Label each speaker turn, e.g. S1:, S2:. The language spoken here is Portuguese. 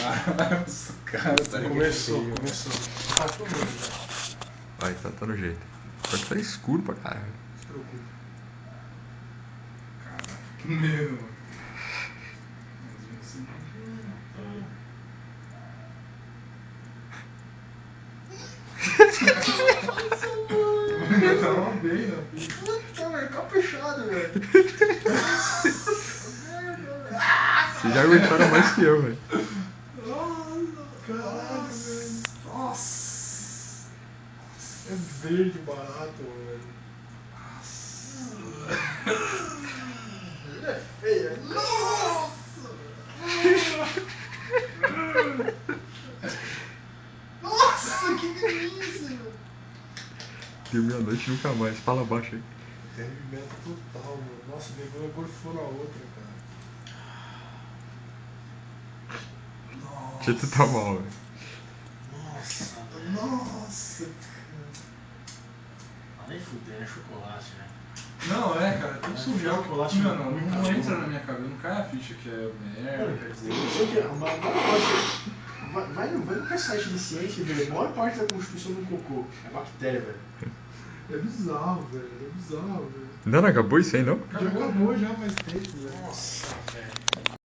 S1: Nossa, cara, tá
S2: Começou.
S3: Tá tomando já.
S2: Vai, tá no jeito. Só que tá escuro pra caralho.
S3: Não se preocupe.
S1: Caraca, que medo, mano.
S3: Eu tava bem na pista. Puta, velho, tá fechado, velho.
S2: Vocês já aguentaram mais que eu, velho.
S3: Caralho, velho. Nossa. É verde barato, velho. Ele é feio. Nossa. Nossa, que delícia.
S2: Deu meia-noite nunca mais. Fala baixo aí.
S3: Derrimento total, mano. Nossa, o negócio gorfou na outra, cara.
S2: Tieto tá mal, velho.
S3: Nossa, nossa.
S4: Ah, nem fuder, é chocolate, né?
S1: Não, cara, tudo surreal.
S4: Chocolate
S1: Mano,
S4: muito
S1: não
S4: bom.
S1: entra na minha cabeça, não cai a ficha que é merda, quer dizer.
S3: Só que vai no site de ciência e vê. A maior parte da constituição do cocô é bactéria, velho. É bizarro, velho. É bizarro, velho.
S2: Não acabou isso aí, não?
S3: Já acabou já faz tempo, velho.
S4: Nossa, velho.